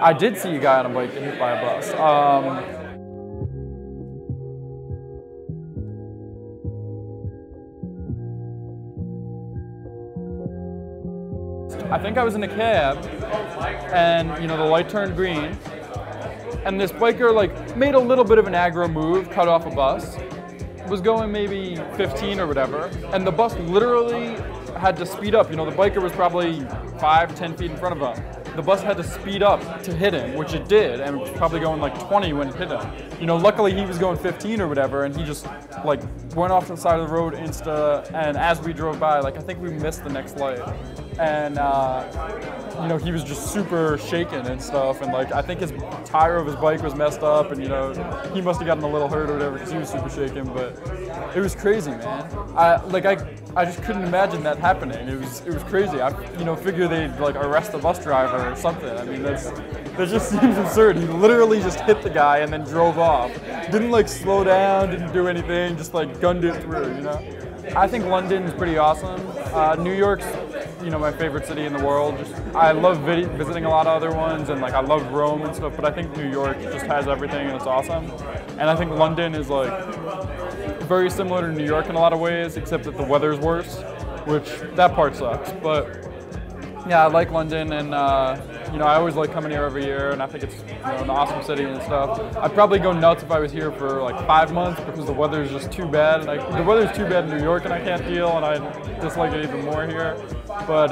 I did see a guy on a bike get hit by a bus. I think I was in a cab, and the light turned green, and this biker like made a little bit of an aggro move, cut off a bus, was going maybe 15 or whatever, and the bus literally had to speed up. The biker was probably 5-10 feet in front of him. The bus had to speed up to hit him, which it did, and it was probably going like 20 when it hit him. Luckily he was going 15 or whatever, and he just like went off to the side of the road insta, and as we drove by, like I think we missed the next light. And he was just super shaken and stuff, and like I think his tire of his bike was messed up, and he must have gotten a little hurt or whatever because he was super shaken. But it was crazy, man. I just couldn't imagine that happening. It was crazy. I figure they'd like arrest the bus driver or something. I mean that just seems absurd. He literally just hit the guy and then drove off. Didn't like slow down, didn't do anything, just like gunned it through. I think London's pretty awesome. New York's my favorite city in the world. I love visiting a lot of other ones, and like I love Rome and stuff, but I think New York just has everything and it's awesome. And I think London is like very similar to New York in a lot of ways, except that the weather's worse, which that part sucks. But yeah, I like London, and I always like coming here every year, and I think it's an awesome city and stuff. I'd probably go nuts if I was here for like 5 months because the weather's just too bad. And the weather's too bad in New York, and I can't deal, and I dislike it even more here. But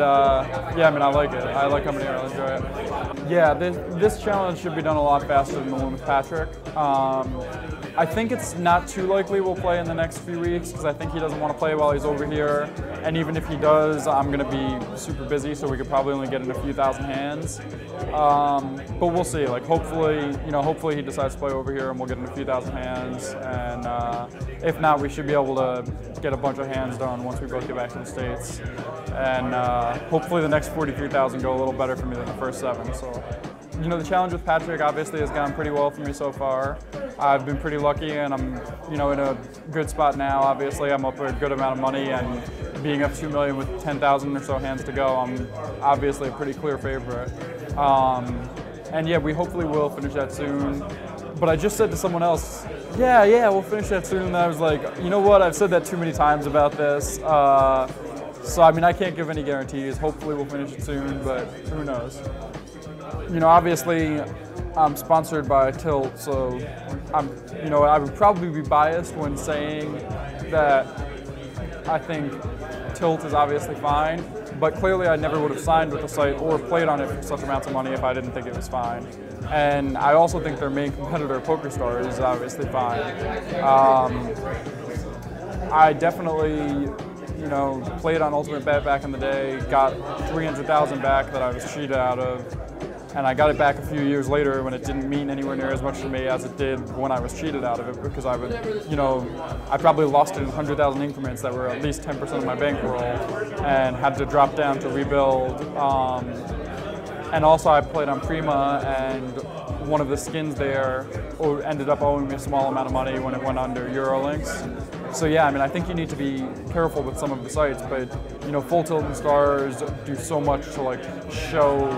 yeah, I mean, I like it. I like coming here. I enjoy it. Yeah, this challenge should be done a lot faster than the one with Patrick. I think it's not too likely we'll play in the next few weeks because I think he doesn't want to play while he's over here. And even if he does, I'm going to be super busy, so we could probably only get in a few thousand hands. But we'll see. Like hopefully he decides to play over here and we'll get in a few thousand hands. And if not, we should be able to get a bunch of hands done once we both get back to the States. And hopefully the next 43,000 go a little better for me than the first 7. So, the challenge with Patrick obviously has gone pretty well for me so far. I've been pretty lucky, and I'm, in a good spot now. Obviously, I'm up a good amount of money, and being up 2 million with 10,000 or so hands to go, I'm obviously a pretty clear favorite. And yeah, we hopefully will finish that soon. But I just said to someone else, yeah, we'll finish that soon. And I was like, you know what? I've said that too many times about this. So I mean, I can't give any guarantees. Hopefully, we'll finish it soon, but who knows? Obviously, I'm sponsored by Tilt, so I would probably be biased when saying that I think Tilt is obviously fine, but clearly I never would have signed with the site or played on it for such amounts of money if I didn't think it was fine. And I also think their main competitor, PokerStars, is obviously fine. I definitely played on Ultimate Bet back in the day, got 300,000 back that I was cheated out of, and I got it back a few years later when it didn't mean anywhere near as much to me as it did when I was cheated out of it, because I would, I probably lost it in 100,000 increments that were at least 10% of my bankroll and had to drop down to rebuild. And also I played on Prema, and one of the skins there ended up owing me a small amount of money when it went under Eurolinks. So yeah, I mean, I think you need to be careful with some of the sites, but Full Tilt and Stars do so much to like show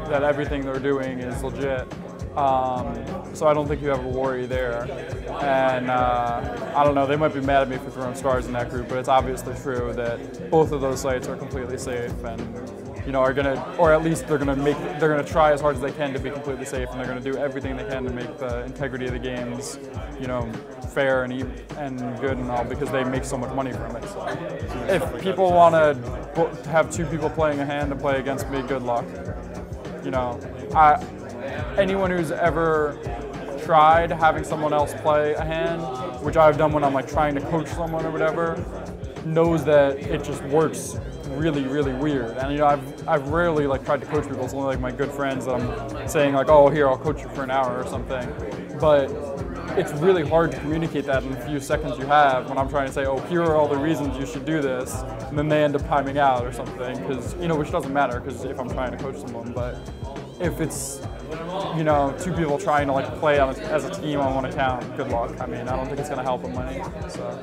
that everything they're doing is legit. So I don't think you have a worry there. And I don't know, they might be mad at me for throwing stars in that group, but it's obviously true that both of those sites are completely safe and are gonna, or at least they're gonna try as hard as they can to be completely safe, and they're gonna do everything they can to make the integrity of the games, fair and good and all, because they make so much money from it. So if people want to have 2 people playing a hand and play against me, good luck. Anyone who's ever tried having someone else play a hand, which I've done when I'm like trying to coach someone or whatever, knows that it just works really, really weird. And I've rarely like tried to coach people. It's only like my good friends that I'm saying like, oh, here, I'll coach you for an hour or something. But it's really hard to communicate that in the few seconds you have when I'm trying to say, oh, here are all the reasons you should do this, and then they end up timing out or something, because which doesn't matter, because if I'm trying to coach someone. But if it's 2 people trying to like play as a team on one account, good luck. I mean, I don't think it's going to help them any. So.